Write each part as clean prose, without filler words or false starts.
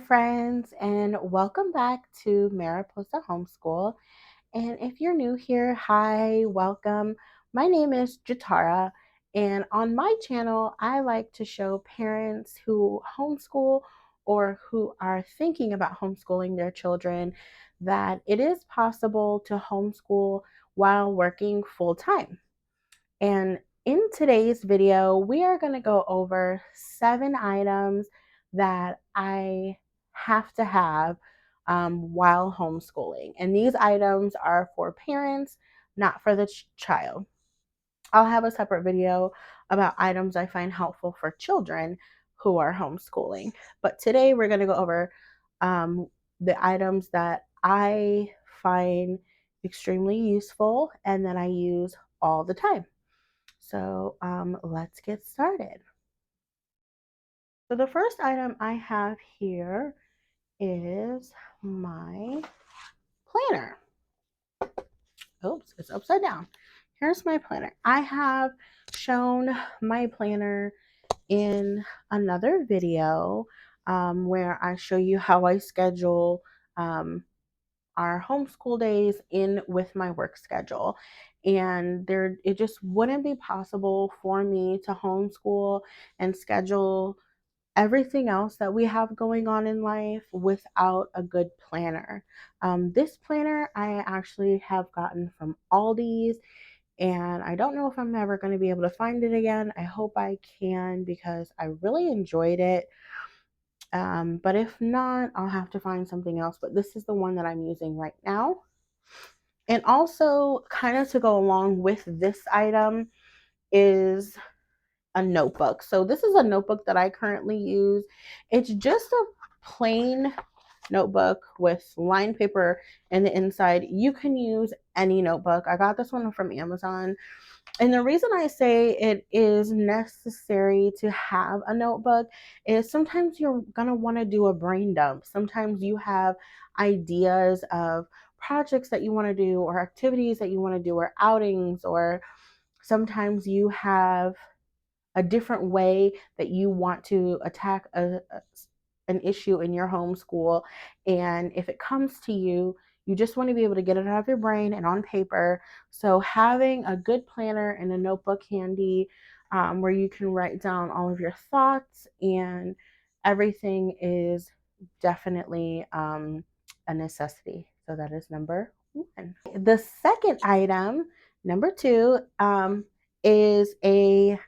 friends, and welcome back to Mariposa Homeschool. And if you're new here, hi, welcome. My name is Jatara, and on my channel, I like to show parents who homeschool or who are thinking about homeschooling their children that it is possible to homeschool while working full time. And in today's video, we are going to go over 7 items that I have to have while homeschooling. And these items are for parents, not for the child. I'll have a separate video about items I find helpful for children who are homeschooling. But today we're going to go over the items that I find extremely useful and that I use all the time. So let's get started. So the first item I have here is my planner. Oops, it's upside down. Here's my planner. I have shown my planner in another video where I show you how I schedule our homeschool days in with my work schedule. And it just wouldn't be possible for me to homeschool and schedule everything else that we have going on in life without a good planner. This planner I actually have gotten from Aldi's, and I don't know if I'm ever going to be able to find it again. I hope I can because I really enjoyed it. But if not, I'll have to find something else. But this is the one that I'm using right now. And also, kind of to go along with this item is a notebook. So this is a notebook that I currently use. It's just a plain notebook with lined paper in the inside. You can use any notebook. I got this one from Amazon. And the reason I say it is necessary to have a notebook is sometimes you're going to want to do a brain dump. Sometimes you have ideas of projects that you want to do or activities that you want to do or outings, or sometimes you have a different way that you want to attack an issue in your homeschool. And if it comes to you, you just want to be able to get it out of your brain and on paper. So having a good planner and a notebook handy where you can write down all of your thoughts and everything is definitely a necessity. So that is number one. The second item, number two, is a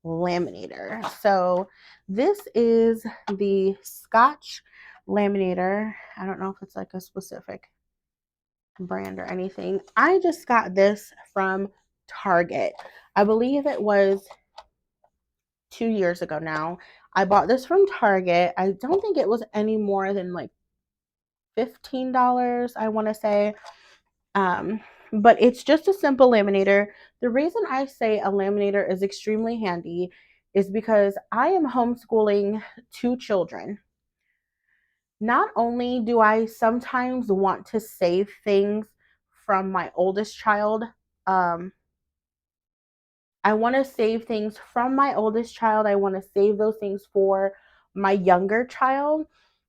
laminator. So this is the Scotch laminator. I don't know if it's like a specific brand or anything. I just got this from Target. I believe it was 2 years ago now. I bought this from Target. I don't think it was any more than like $15, I want to say. But it's just a simple laminator. The reason I say a laminator is extremely handy is because I am homeschooling 2 children. Not only do I sometimes want to save things from my oldest child, I want to save things from my oldest child. I want to save those things for my younger child.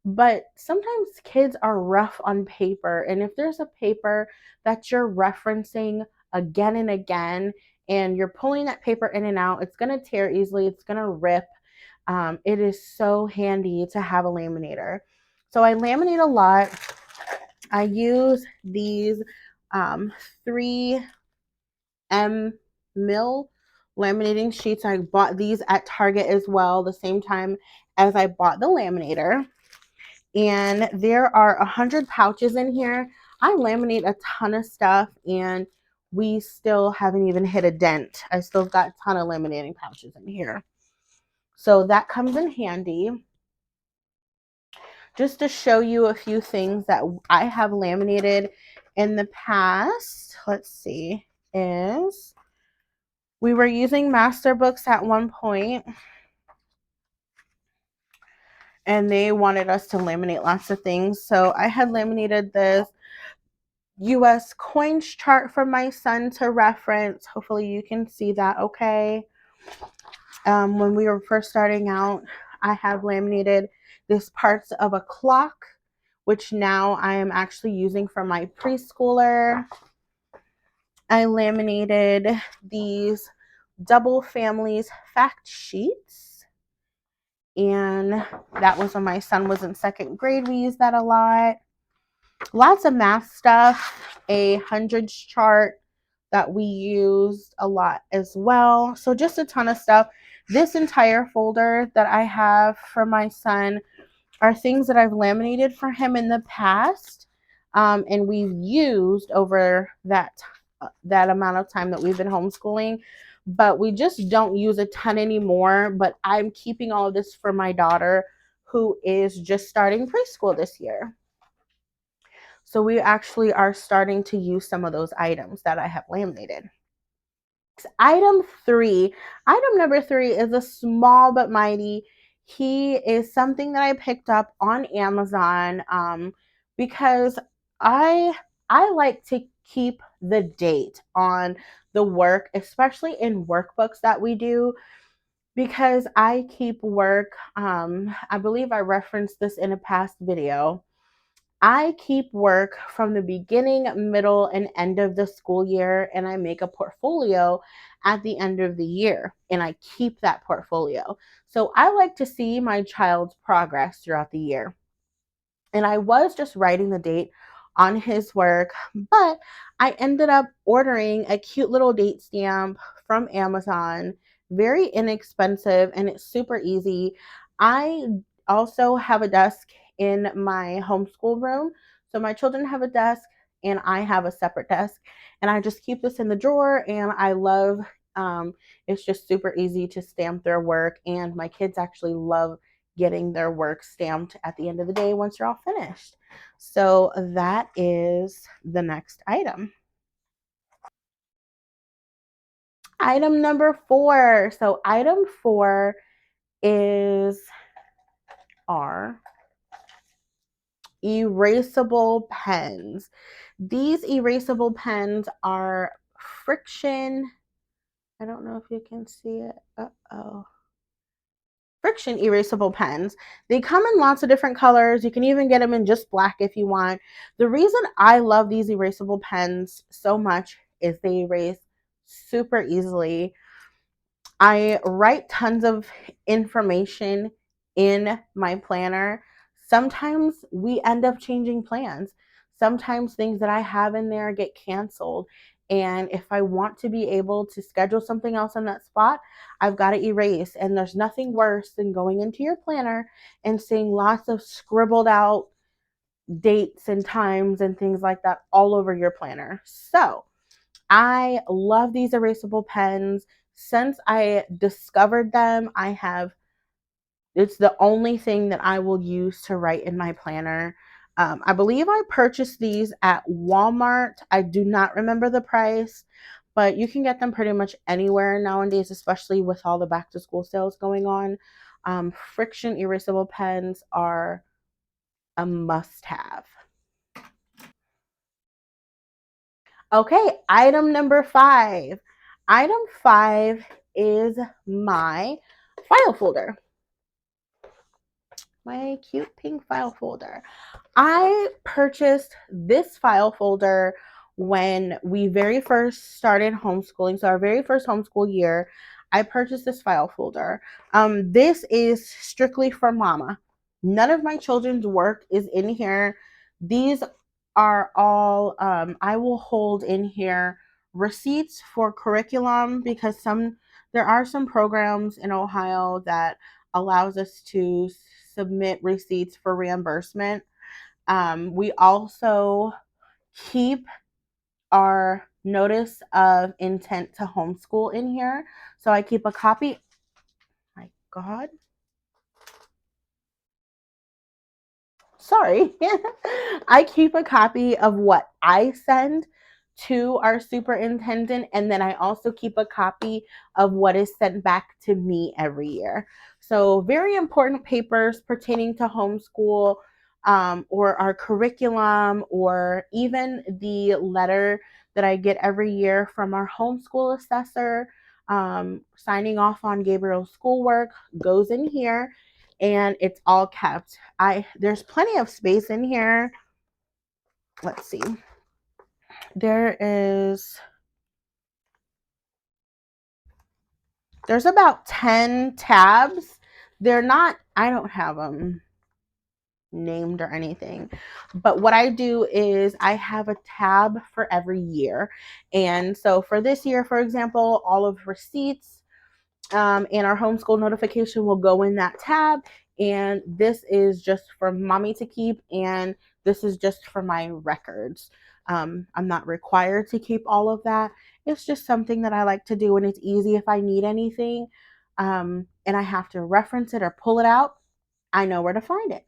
But sometimes kids are rough on paper. And if there's a paper that you're referencing again and again, and you're pulling that paper in and out, it's going to tear easily. It's going to rip. It is so handy to have a laminator. So I laminate a lot. I use these 3M mill laminating sheets. I bought these at Target as well, the same time as I bought the laminator. And there are 100 pouches in here. I laminate a ton of stuff and we still haven't even hit a dent. I still got a ton of laminating pouches in here. So that comes in handy. Just to show you a few things that I have laminated in the past, let's see, is we were using master books at one point, and they wanted us to laminate lots of things. So I had laminated this US coins chart for my son to reference. Hopefully you can see that okay. When we were first starting out, I have laminated this parts of a clock, which now I am actually using for my preschooler. I laminated these double families fact sheets, and that was when my son was in second grade. We used that a lot. Lots of math stuff, a hundreds chart that we used a lot as well. So just a ton of stuff. This entire folder that I have for my son are things that I've laminated for him in the past, and we've used over that amount of time that we've been homeschooling, but we just don't use a ton anymore. But I'm keeping all of this for my daughter, who is just starting preschool this year. So we actually are starting to use some of those items that I have laminated. Item number three is a small but mighty. He is something that I picked up on Amazon, because I I like to keep the date on the work, especially in workbooks that we do, because I keep work. I believe I referenced this in a past video. I keep work from the beginning, middle, and end of the school year, and I make a portfolio at the end of the year, and I keep that portfolio. So I like to see my child's progress throughout the year. And I was just writing the date on his work, but I ended up ordering a cute little date stamp from Amazon, very inexpensive, and it's super easy. I also have a desk in my homeschool room. So my children have a desk and I have a separate desk, and I just keep this in the drawer, and I love it's just super easy to stamp their work, and my kids actually love getting their work stamped at the end of the day once you're all finished. So that is the next item. Item number 4. So item 4 is our erasable pens. These erasable pens are friction. I don't know if you can see it. Uh-oh. Friction erasable pens. They come in lots of different colors. You can even get them in just black if you want. The reason I love these erasable pens so much is they erase super easily. I write tons of information in my planner. Sometimes we end up changing plans. Sometimes things that I have in there get canceled. And if I want to be able to schedule something else in that spot, I've got to erase. And there's nothing worse than going into your planner and seeing lots of scribbled out dates and times and things like that all over your planner. So I love these erasable pens. Since I discovered them, it's the only thing that I will use to write in my planner. I believe I purchased these at Walmart. I do not remember the price, but you can get them pretty much anywhere nowadays, especially with all the back to school sales going on. Friction erasable pens are a must have. Okay, item number 5. Item 5 is my file folder. My cute pink file folder. I purchased this file folder when we very first started homeschooling. So our very first homeschool year, I purchased this file folder. This is strictly for mama. None of my children's work is in here. These are all, I will hold in here receipts for curriculum, because there are some programs in Ohio that allows us to submit receipts for reimbursement. We also keep our notice of intent to homeschool in here. So I keep a copy. My God. Sorry. I keep a copy of what I send to our superintendent, and then I also keep a copy of what is sent back to me every year. So very important papers pertaining to homeschool, or our curriculum, or even the letter that I get every year from our homeschool assessor, signing off on Gabriel's schoolwork, goes in here. and it's all kept. There's plenty of space in here. Let's see. There's about 10 tabs. I don't have them named or anything, but what I do is I have a tab for every year. And so for this year, for example, all of receipts and our homeschool notification will go in that tab. And this is just for mommy to keep, and this is just for my records. I'm not required to keep all of that. It's just something that I like to do, and it's easy if I need anything and I have to reference it or pull it out. I know where to find it.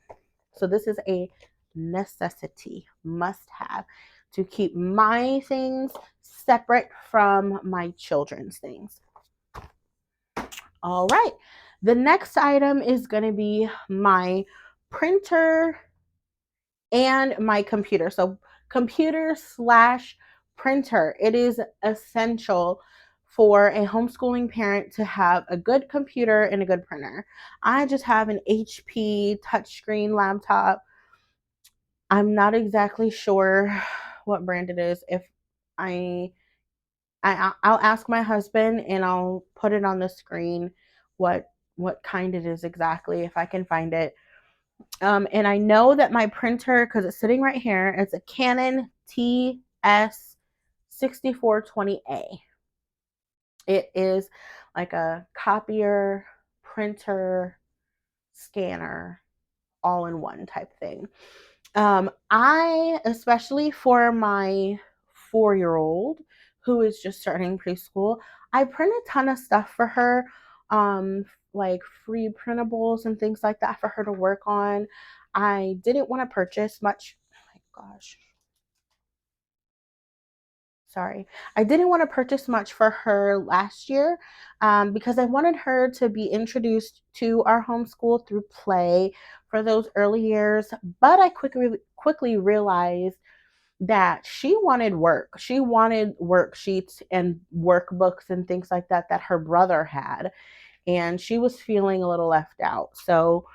So this is a necessity, must have, to keep my things separate from my children's things. All right. The next item is going to be my printer and my computer. So computer slash printer. It is essential for a homeschooling parent to have a good computer and a good printer. I just have an HP touchscreen laptop. I'm not exactly sure what brand it is. If I'll ask my husband and I'll put it on the screen what kind it is exactly if I can find it. And I know that my printer, because it's sitting right here, it's a Canon TS6420A. It is like a copier, printer, scanner, all in one type thing. I, especially for my 4-year-old who is just starting preschool, I print a ton of stuff for her, like free printables and things like that for her to work on. I didn't want to purchase much. Oh my gosh. Sorry. I didn't want to purchase much for her last year because I wanted her to be introduced to our homeschool through play for those early years. But I quickly realized that she wanted work. She wanted worksheets and workbooks and things like that that her brother had. And she was feeling a little left out. So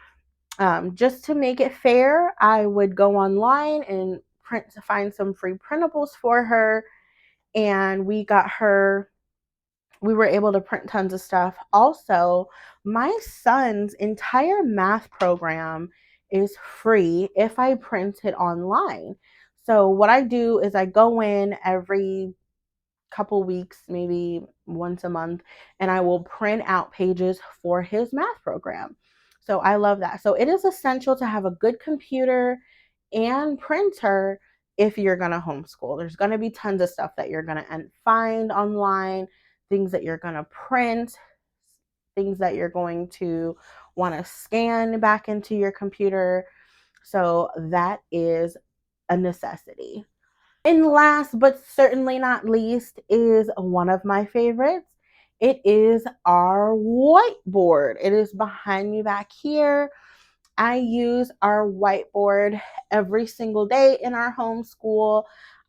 just to make it fair, I would go online and find some free printables for her, and we were able to print tons of stuff. Also, my son's entire math program is free if I print it online. So what I do is I go in every couple weeks, maybe once a month, and I will print out pages for his math program. So I love that. So it is essential to have a good computer and printer if you're going to homeschool. There's going to be tons of stuff that you're going to find online, things that you're going to print, things that you're going to want to scan back into your computer. So that is a necessity. And last but certainly not least is one of my favorites. It is our whiteboard. It is behind me back here. I use our whiteboard every single day in our homeschool.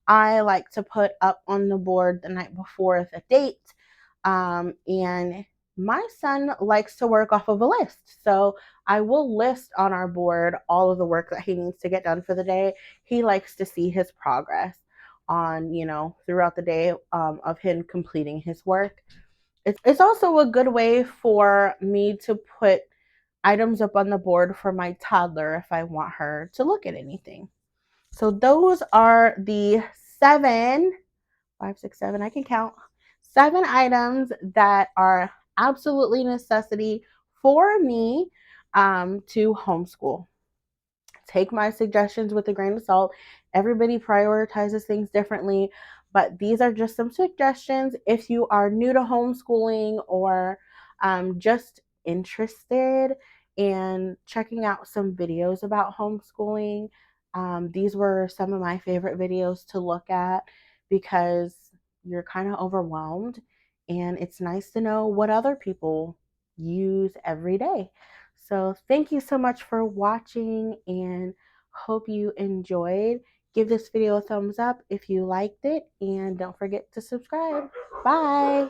I like to put up on the board the night before the date. And my son likes to work off of a list. So I will list on our board all of the work that he needs to get done for the day. He likes to see his progress on, throughout the day of him completing his work. It's also a good way for me to put items up on the board for my toddler if I want her to look at anything. So those are the 7, I can count, 7 items that are absolutely necessity for me to homeschool. Take my suggestions with a grain of salt. Everybody prioritizes things differently, but these are just some suggestions. If you are new to homeschooling or just interested in checking out some videos about homeschooling, these were some of my favorite videos to look at because you're kind of overwhelmed and it's nice to know what other people use every day. So thank you so much for watching and hope you enjoyed. Give this video a thumbs up if you liked it and don't forget to subscribe. Bye.